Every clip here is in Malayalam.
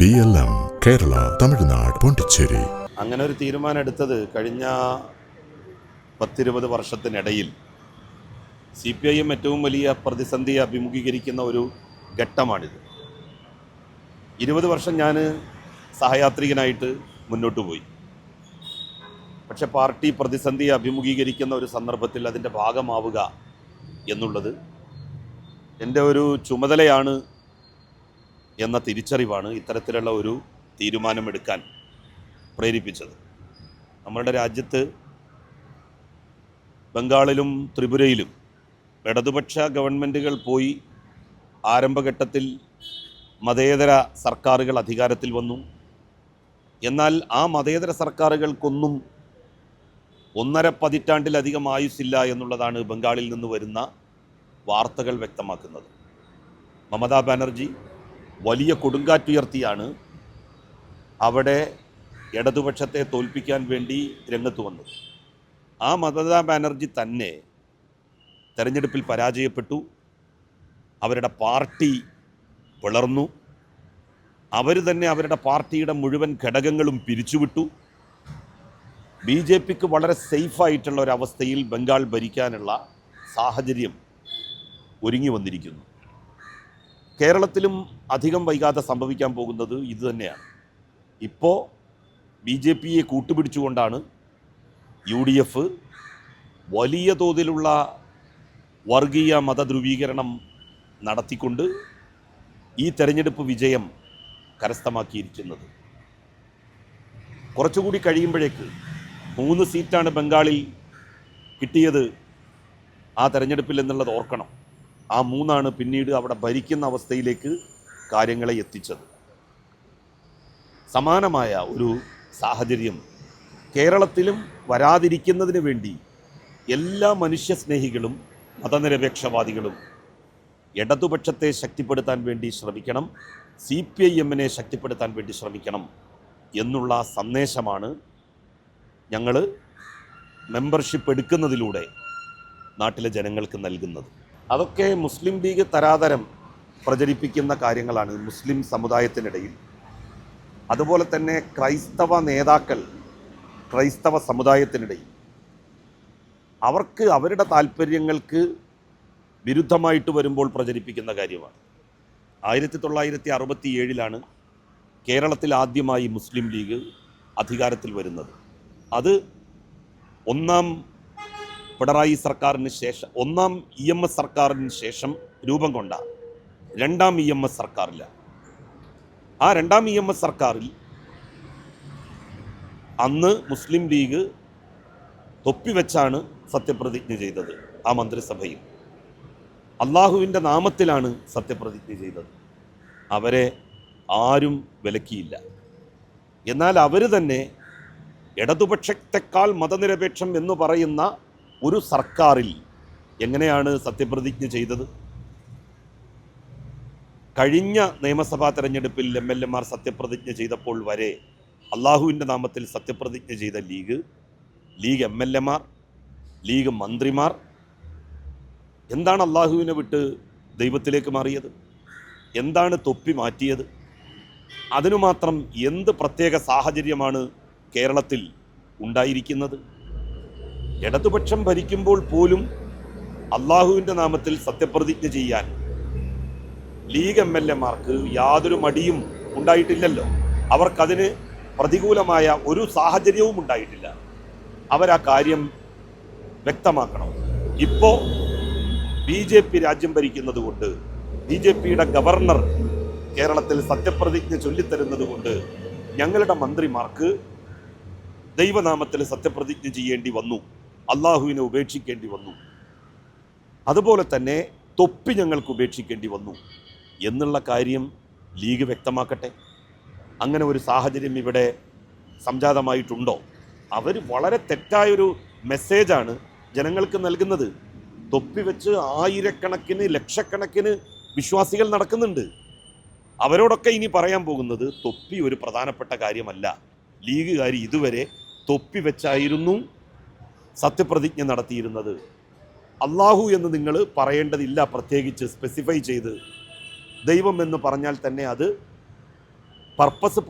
BLM കേരള, തമിഴ്നാട്, പോണ്ടിച്ചേരി. അങ്ങനെ ഒരു തീരുമാനം എടുത്തത് കഴിഞ്ഞ 10-20 വർഷത്തിനിടയിൽ CPIM ഏറ്റവും വലിയ പ്രതിസന്ധി അഭിമുഖീകരിക്കുന്ന ഒരു ഘട്ടമാണിത്. 20 വർഷം ഞാൻ സഹയാത്രികനായിട്ട് മുന്നോട്ട് പോയി. പക്ഷെ പാർട്ടി പ്രതിസന്ധി അഭിമുഖീകരിക്കുന്ന ഒരു സന്ദർഭത്തിൽ അതിൻ്റെ ഭാഗമാവുക എന്നുള്ളത് എൻ്റെ ഒരു ചുമതലയാണ് എന്ന തിരിച്ചറിവാണ് ഇത്തരത്തിലുള്ള ഒരു തീരുമാനമെടുക്കാൻ പ്രേരിപ്പിച്ചത്. നമ്മളുടെ രാജ്യത്ത് ബംഗാളിലും ത്രിപുരയിലും ഇടതുപക്ഷ ഗവൺമെൻറ്റുകൾ പോയി ആരംഭഘട്ടത്തിൽ മതേതര സർക്കാരുകൾ അധികാരത്തിൽ വന്നു. എന്നാൽ ആ മതേതര സർക്കാരുകൾക്കൊന്നും 1.5 പതിറ്റാണ്ടിലധികം ആയുസ്സില്ല എന്നുള്ളതാണ് ബംഗാളിൽ നിന്ന് വരുന്ന വാർത്തകൾ വ്യക്തമാക്കുന്നത്. മമതാ ബാനർജി വലിയ കൊടുങ്കാറ്റുയർത്തിയാണ് അവിടെ ഇടതുപക്ഷത്തെ തോൽപ്പിക്കാൻ വേണ്ടി രംഗത്ത് വന്നത്. ആ മമതാ ബാനർജി തന്നെ തെരഞ്ഞെടുപ്പിൽ പരാജയപ്പെട്ടു. അവരുടെ പാർട്ടി പിളർന്നു. അവർ തന്നെ അവരുടെ പാർട്ടിയുടെ മുഴുവൻ ഘടകങ്ങളും പിരിച്ചുവിട്ടു. BJPക്ക് വളരെ സേഫായിട്ടുള്ള ഒരവസ്ഥയിൽ ബംഗാൾ ഭരിക്കാനുള്ള സാഹചര്യം ഒരുങ്ങി വന്നിരിക്കുന്നു. കേരളത്തിലും അധികം വൈകാതെ സംഭവിക്കാൻ പോകുന്നത് ഇതുതന്നെയാണ്. ഇപ്പോൾ BJPയെ കൂട്ടുപിടിച്ചുകൊണ്ടാണ് UDF വലിയ തോതിലുള്ള വർഗീയ മതധ്രുവീകരണം നടത്തിക്കൊണ്ട് ഈ തെരഞ്ഞെടുപ്പ് വിജയം കരസ്ഥമാക്കിയിരിക്കുന്നത്. കുറച്ചുകൂടി കഴിയുമ്പോഴേക്ക് 3 സീറ്റാണ് ബംഗാളിൽ കിട്ടിയത് ആ തെരഞ്ഞെടുപ്പിൽ എന്നുള്ളത് ഓർക്കണം. ആ 3 പിന്നീട് അവിടെ ഭരിക്കുന്ന അവസ്ഥയിലേക്ക് കാര്യങ്ങളെ എത്തിച്ചത്. സമാനമായ ഒരു സാഹചര്യം കേരളത്തിലും വരാതിരിക്കുന്നതിന് വേണ്ടി എല്ലാ മനുഷ്യസ്നേഹികളും മതനിരപേക്ഷവാദികളും ഇടതുപക്ഷത്തെ ശക്തിപ്പെടുത്താൻ വേണ്ടി ശ്രമിക്കണം, CPIMനെ ശക്തിപ്പെടുത്താൻ വേണ്ടി ശ്രമിക്കണം എന്നുള്ള സന്ദേശമാണ് ഞങ്ങൾ മെമ്പർഷിപ്പ് എടുക്കുന്നതിലൂടെ നാട്ടിലെ ജനങ്ങൾക്ക് നൽകുന്നത്. അതൊക്കെ മുസ്ലിം ലീഗ് തരാതരം പ്രചരിപ്പിക്കുന്ന കാര്യങ്ങളാണ് മുസ്ലിം സമുദായത്തിനിടയിൽ. അതുപോലെ തന്നെ ക്രൈസ്തവ നേതാക്കൾ ക്രൈസ്തവ സമുദായത്തിനിടയിൽ അവർക്ക് അവരുടെ താല്പര്യങ്ങൾക്ക് വിരുദ്ധമായിട്ട് വരുമ്പോൾ പ്രചരിപ്പിക്കുന്ന കാര്യമാണ്. 1967 കേരളത്തിൽ ആദ്യമായി മുസ്ലിം ലീഗ് അധികാരത്തിൽ വരുന്നത്. അത് ഒന്നാം പിണറായി സർക്കാരിന് ശേഷം, ഒന്നാം EMS സർക്കാരിന് ശേഷം രൂപം കൊണ്ട 2ാം EMS സർക്കാരിലാണ്. ആ 2ാം EMS സർക്കാരിൽ അന്ന് മുസ്ലിം ലീഗ് തൊപ്പിവെച്ചാണ് സത്യപ്രതിജ്ഞ ചെയ്തത്. ആ മന്ത്രിസഭയിൽ അള്ളാഹുവിൻ്റെ നാമത്തിലാണ് സത്യപ്രതിജ്ഞ ചെയ്തത്. അവരെ ആരും വിലക്കിയില്ല. എന്നാൽ അവർ തന്നെ ഇടതുപക്ഷത്തെക്കാൾ മതനിരപേക്ഷം എന്ന് പറയുന്ന ഒരു സർക്കാരിൽ എങ്ങനെയാണ് സത്യപ്രതിജ്ഞ ചെയ്തത്? കഴിഞ്ഞ നിയമസഭാ തെരഞ്ഞെടുപ്പിൽ MLAമാർ സത്യപ്രതിജ്ഞ ചെയ്തപ്പോൾ വരെ അള്ളാഹുവിൻ്റെ നാമത്തിൽ സത്യപ്രതിജ്ഞ ചെയ്ത ലീഗ് MLAമാർ, ലീഗ് മന്ത്രിമാർ എന്താണ് അള്ളാഹുവിനെ വിട്ട് ദൈവത്തിലേക്ക് മാറിയത്? എന്താണ് തൊപ്പി മാറ്റിയത്? അതിനു മാത്രം എന്ത് പ്രത്യേക സാഹചര്യമാണ് കേരളത്തിൽ ഉണ്ടായിരിക്കുന്നത്? ഇടതുപക്ഷം ഭരിക്കുമ്പോൾ പോലും അള്ളാഹുവിൻ്റെ നാമത്തിൽ സത്യപ്രതിജ്ഞ ചെയ്യാൻ ലീഗ് MLAമാർക്ക് യാതൊരു മടിയും ഉണ്ടായിട്ടില്ലല്ലോ. അവർക്കതിന് പ്രതികൂലമായ ഒരു സാഹചര്യവും ഉണ്ടായിട്ടില്ല. അവരാ കാര്യം വ്യക്തമാക്കണം. ഇപ്പോൾ BJP രാജ്യം ഭരിക്കുന്നത് കൊണ്ട്, BJPയുടെ ഗവർണർ കേരളത്തിൽ സത്യപ്രതിജ്ഞ ചൊല്ലിത്തരുന്നത് കൊണ്ട് ഞങ്ങളുടെ മന്ത്രിമാർക്ക് ദൈവനാമത്തിൽ സത്യപ്രതിജ്ഞ ചെയ്യേണ്ടി വന്നു, അള്ളാഹുവിനെ ഉപേക്ഷിക്കേണ്ടി വന്നു. അതുപോലെ തന്നെ തൊപ്പി ഞങ്ങൾക്ക് ഉപേക്ഷിക്കേണ്ടി വന്നു എന്നുള്ള കാര്യം ലീഗ് വ്യക്തമാക്കട്ടെ. അങ്ങനെ ഒരു സാഹചര്യം ഇവിടെ സംജാതമായിട്ടുണ്ടോ? അവർ വളരെ തെറ്റായൊരു മെസ്സേജാണ് ജനങ്ങൾക്ക് നൽകുന്നത്. തൊപ്പി വെച്ച് ആയിരക്കണക്കിന് ലക്ഷക്കണക്കിന് വിശ്വാസികൾ നടക്കുന്നുണ്ട്. അവരോടൊക്കെ ഇനി പറയാൻ പോകുന്നത് തൊപ്പി ഒരു പ്രധാനപ്പെട്ട കാര്യമല്ല. ലീഗുകാർ ഇതുവരെ തൊപ്പി വെച്ചായിരുന്നു സത്യപ്രതിജ്ഞ നടത്തിയിരുന്നത്. അള്ളാഹു എന്ന് നിങ്ങൾ പറയേണ്ടതില്ല, പ്രത്യേകിച്ച് സ്പെസിഫൈ ചെയ്ത്. ദൈവം എന്ന് പറഞ്ഞാൽ തന്നെ അത് പർപ്പസ്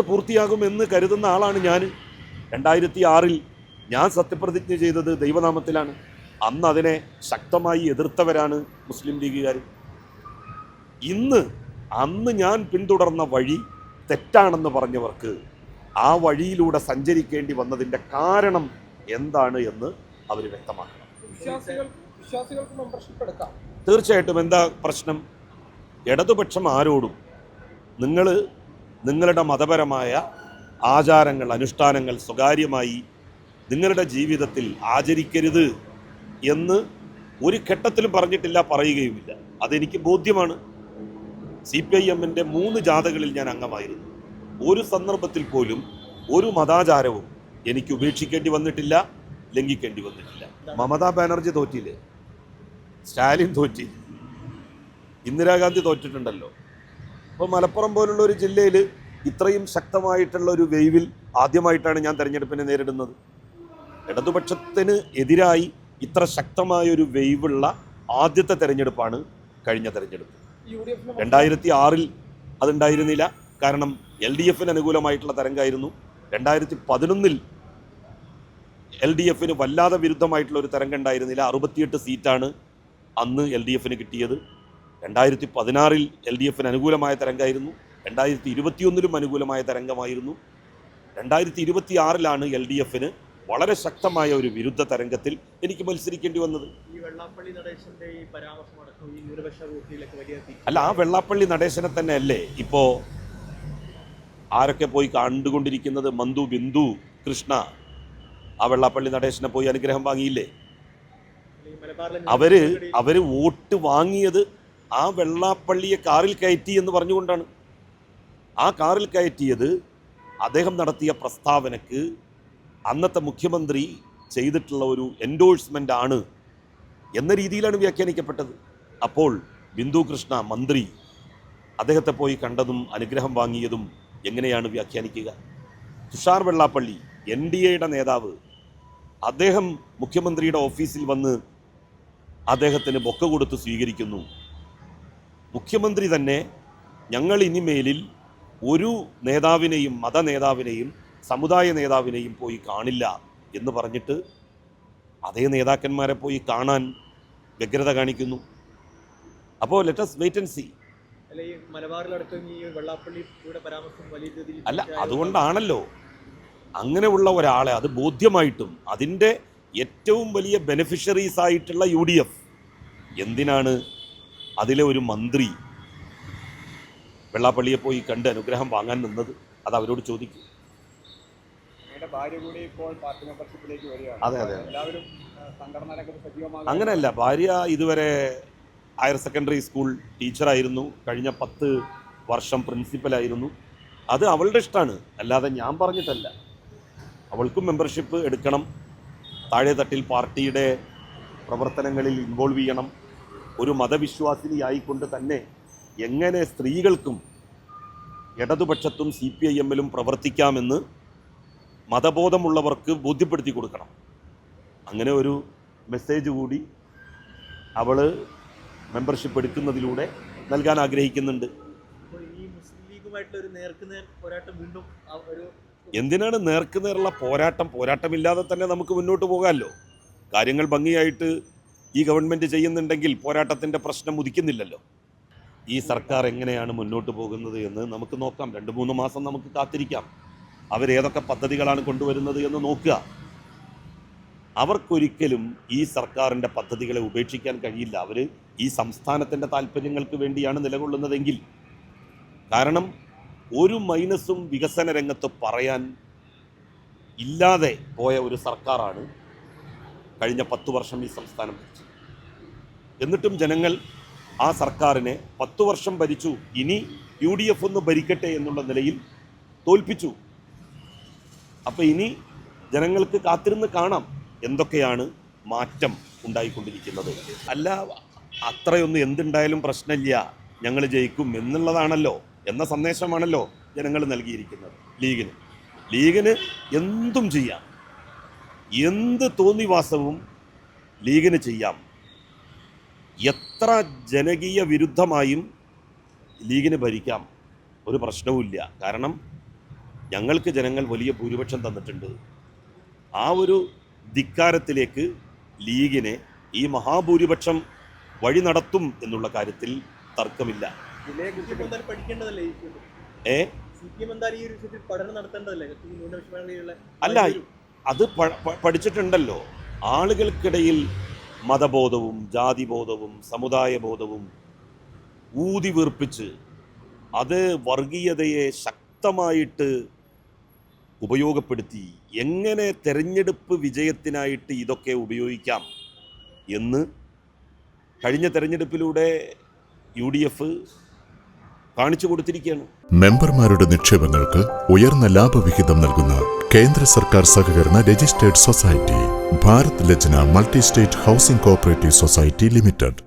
പൂർത്തിയാകും എന്ന് കരുതുന്ന ആളാണ് ഞാൻ. 2006 ഞാൻ സത്യപ്രതിജ്ഞ ചെയ്തത് ദൈവനാമത്തിലാണ്. അന്ന് അതിനെ ശക്തമായി എതിർത്തവരാണ് മുസ്ലിം ലീഗുകാർ. അന്ന് ഞാൻ പിന്തുടർന്ന വഴി തെറ്റാണെന്ന് പറഞ്ഞവർക്ക് ആ വഴിയിലൂടെ സഞ്ചരിക്കേണ്ടി വന്നതിൻ്റെ കാരണം എന്താണ് എന്ന് അവർ വ്യക്തമാക്കണം. തീർച്ചയായിട്ടും. എന്താ പ്രശ്നം? ഇടതുപക്ഷം ആരോടും നിങ്ങളുടെ മതപരമായ ആചാരങ്ങൾ, അനുഷ്ഠാനങ്ങൾ സ്വകാര്യമായി നിങ്ങളുടെ ജീവിതത്തിൽ ആചരിക്കരുത് എന്ന് ഒരു ഘട്ടത്തിലും പറഞ്ഞിട്ടില്ല, പറയുകയുമില്ല. അതെനിക്ക് ബോധ്യമാണ്. CPIM-ന്റെ 3 ജാഥകളിൽ ഞാൻ അംഗമായിരുന്നു. ഒരു സന്ദർഭത്തിൽ പോലും ഒരു മതാചാരവും എനിക്ക് ഉപേക്ഷിക്കേണ്ടി വന്നിട്ടില്ല, ലംഘിക്കേണ്ടി വന്നിട്ടില്ല. മമതാ ബാനർജി തോറ്റില്ലേ? സ്റ്റാലിൻ തോറ്റി, ഇന്ദിരാഗാന്ധി തോറ്റിട്ടുണ്ടല്ലോ. അപ്പോൾ മലപ്പുറം പോലുള്ള ഒരു ജില്ലയിൽ ഇത്രയും ശക്തമായിട്ടുള്ള ഒരു വെയ്വിൽ ആദ്യമായിട്ടാണ് ഞാൻ തെരഞ്ഞെടുപ്പിനെ നേരിടുന്നത്. ഇടതുപക്ഷത്തിന് എതിരായി ഇത്ര ശക്തമായൊരു വെയ്വുള്ള ആദ്യത്തെ തെരഞ്ഞെടുപ്പാണ് കഴിഞ്ഞ തെരഞ്ഞെടുപ്പ്. 2006 അതുണ്ടായിരുന്നില്ല, കാരണം LDF-ന് അനുകൂലമായിട്ടുള്ള തരംഗമായിരുന്നു. 2011 LDF-ന് വല്ലാതെ വിരുദ്ധമായിട്ടുള്ള ഒരു തരംഗം ഉണ്ടായിരുന്നില്ല. 68 സീറ്റാണ് അന്ന് LDF-ന് കിട്ടിയത്. 2016 LDF-ന് അനുകൂലമായ തരംഗമായിരുന്നു. 2021 അനുകൂലമായ തരംഗമായിരുന്നു. 2026 LDF-ന് വളരെ ശക്തമായ ഒരു വിരുദ്ധ തരംഗത്തിൽ എനിക്ക് മത്സരിക്കേണ്ടി വന്നത്. അല്ല, ആ വെള്ളാപ്പള്ളി നടേശനെ തന്നെ അല്ലേ ഇപ്പോൾ ആരൊക്കെ പോയി കണ്ടുകൊണ്ടിരിക്കുന്നത്? മന്ദു, ബിന്ദു, കൃഷ്ണ ആ വെള്ളാപ്പള്ളി നടേശനെ പോയി അനുഗ്രഹം വാങ്ങിയില്ലേ? അവര് വോട്ട് വാങ്ങിയത് ആ വെള്ളാപ്പള്ളിയെ കാറിൽ കയറ്റി എന്ന് പറഞ്ഞുകൊണ്ടാണ്. ആ കാറിൽ കയറ്റിയത് അദ്ദേഹം നടത്തിയ പ്രസ്താവനക്ക് അന്നത്തെ മുഖ്യമന്ത്രി ചെയ്തിട്ടുള്ള ഒരു എൻഡോഴ്സ്മെൻ്റ് ആണ് എന്ന രീതിയിലാണ് വ്യാഖ്യാനിക്കപ്പെട്ടത്. അപ്പോൾ ബിന്ദു കൃഷ്ണ മന്ത്രി അദ്ദേഹത്തെ പോയി കണ്ടതും അനുഗ്രഹം വാങ്ങിയതും എങ്ങനെയാണ് വ്യാഖ്യാനിക്കുക? തുഷാർ വെള്ളാപ്പള്ളി NDA-യുടെ നേതാവ്, അദ്ദേഹം മുഖ്യമന്ത്രിയുടെ ഓഫീസിൽ വന്ന് അദ്ദേഹത്തിന് ബൊക്ക കൊടുത്ത് സ്വീകരിക്കുന്നു. മുഖ്യമന്ത്രി തന്നെ ഞങ്ങൾ ഇനിമേലിൽ ഒരു നേതാവിനെയും, മതനേതാവിനെയും സമുദായ നേതാവിനെയും പോയി കാണില്ല എന്ന് പറഞ്ഞിട്ട് അതേ നേതാക്കന്മാരെ പോയി കാണാൻ വ്യഗ്രത കാണിക്കുന്നു. അപ്പോൾ let us wait and see. അല്ല, അതുകൊണ്ടാണല്ലോ അങ്ങനെയുള്ള ഒരാളെ, അത് ബോധ്യമായിട്ടും അതിൻ്റെ ഏറ്റവും വലിയ ബെനിഫിഷ്യറീസ് ആയിട്ടുള്ള UDF എന്തിനാണ് അതിലെ ഒരു മന്ത്രി വെള്ളാപ്പള്ളിയെ പോയി കണ്ട് അനുഗ്രഹം വാങ്ങാൻ നിന്നത്? അത് അവരോട് ചോദിക്കും. അതെ അതെ, അങ്ങനെയല്ല. ഭാര്യ ഇതുവരെ ഹയർ സെക്കൻഡറി സ്കൂൾ ടീച്ചറായിരുന്നു, കഴിഞ്ഞ 10 വർഷം പ്രിൻസിപ്പലായിരുന്നു. അത് അവളുടെ ഇഷ്ടമാണ്, അല്ലാതെ ഞാൻ പറഞ്ഞിട്ടല്ല. അവൾക്കും മെമ്പർഷിപ്പ് എടുക്കണം, താഴെ തട്ടിൽ പാർട്ടിയുടെ പ്രവർത്തനങ്ങളിൽ ഇൻവോൾവ് ചെയ്യണം. ഒരു മതവിശ്വാസിനിയായിക്കൊണ്ട് തന്നെ എങ്ങനെ സ്ത്രീകൾക്കും ഇടതുപക്ഷത്തും CPIM-ലും പ്രവർത്തിക്കാമെന്ന് മതബോധമുള്ളവർക്ക് ബോധ്യപ്പെടുത്തി കൊടുക്കണം. അങ്ങനെ ഒരു മെസ്സേജ് കൂടി അവൾ മെമ്പർഷിപ്പ് എടുക്കുന്നതിലൂടെ നൽകാൻ ആഗ്രഹിക്കുന്നുണ്ട്. എന്തിനാണ് നേർക്കുനേറുള്ള പോരാട്ടമില്ലാതെ തന്നെ നമുക്ക് മുന്നോട്ട് പോകാമല്ലോ. കാര്യങ്ങൾ ഭംഗിയായിട്ട് ഈ ഗവൺമെൻറ് ചെയ്യുന്നുണ്ടെങ്കിൽ പോരാട്ടത്തിൻ്റെ പ്രശ്നം ഉദിക്കുന്നില്ലല്ലോ. ഈ സർക്കാർ എങ്ങനെയാണ് മുന്നോട്ട് പോകുന്നത് എന്ന് നമുക്ക് നോക്കാം. 2-3 മാസം നമുക്ക് കാത്തിരിക്കാം. അവരേതൊക്കെ പദ്ധതികളാണ് കൊണ്ടുവരുന്നത് എന്ന് നോക്കുക. അവർക്കൊരിക്കലും ഈ സർക്കാരിൻ്റെ പദ്ധതികളെ ഉപേക്ഷിക്കാൻ കഴിയില്ല. അവർ ഈ സംസ്ഥാനത്തിൻ്റെ താല്പര്യങ്ങൾക്ക് വേണ്ടിയാണ് നിലകൊള്ളുന്നതെങ്കിൽ. കാരണം ഒരു മൈനസും വികസന രംഗത്ത് പറയാൻ ഇല്ലാതെ പോയ ഒരു സർക്കാരാണ് കഴിഞ്ഞ 10 വർഷം ഈ സംസ്ഥാനം ഭരിച്ചത്. എന്നിട്ടും ജനങ്ങൾ ആ സർക്കാരിനെ 10 വർഷം ഭരിച്ചു, ഇനി UDF ഒന്ന് ഭരിക്കട്ടെ എന്നുള്ള നിലയിൽ തോൽപ്പിച്ചു. അപ്പോൾ ഇനി ജനങ്ങൾക്ക് കാത്തിരുന്ന് കാണാം എന്തൊക്കെയാണ് മാറ്റം ഉണ്ടായിക്കൊണ്ടിരിക്കുന്നത്. അല്ല, അത്രയൊന്നും എന്തുണ്ടായാലും പ്രശ്നമില്ല, ഞങ്ങൾ ജയിക്കും എന്നുള്ളതാണല്ലോ, എന്ന സന്ദേശമാണല്ലോ ജനങ്ങൾ നൽകിയിരിക്കുന്നത് ലീഗിന് എന്തും ചെയ്യാം, എന്ത് തോന്നിവാസവും ലീഗിന് ചെയ്യാം. എത്ര ജനകീയ വിരുദ്ധമായും ലീഗിന് ഭരിക്കാം, ഒരു പ്രശ്നവുമില്ല. കാരണം ഞങ്ങൾക്ക് ജനങ്ങൾ വലിയ ഭൂരിപക്ഷം തന്നിട്ടുണ്ട്. ആ ഒരു ധിക്കാരത്തിലേക്ക് ലീഗിനെ ഈ മഹാഭൂരിപക്ഷം വഴി നടത്തും എന്നുള്ള കാര്യത്തിൽ തർക്കമില്ല. അല്ല, അത് പഠിച്ചിട്ടുണ്ടല്ലോ. ആളുകൾക്കിടയിൽ മതബോധവും ജാതിബോധവും സമുദായ ബോധവും ഊതി വീർപ്പിച്ച് അത് വർഗീയതയെ ശക്തമായിട്ട് ഉപയോഗപ്പെടുത്തി എങ്ങനെ തെരഞ്ഞെടുപ്പ് വിജയത്തിനായിട്ട് ഇതൊക്കെ ഉപയോഗിക്കാം എന്ന് കഴിഞ്ഞ തെരഞ്ഞെടുപ്പിലൂടെ UDF കാണിച്ചു കൊടുത്തിരിക്കുകയാണ്. മെമ്പർമാരുടെ നിക്ഷേപങ്ങൾക്ക് ഉയർന്ന ലാഭവിഹിതം നൽകുന്ന കേന്ദ്ര സർക്കാർ സഹകരണ registered society Bharat Lajna multi state housing cooperative society limited.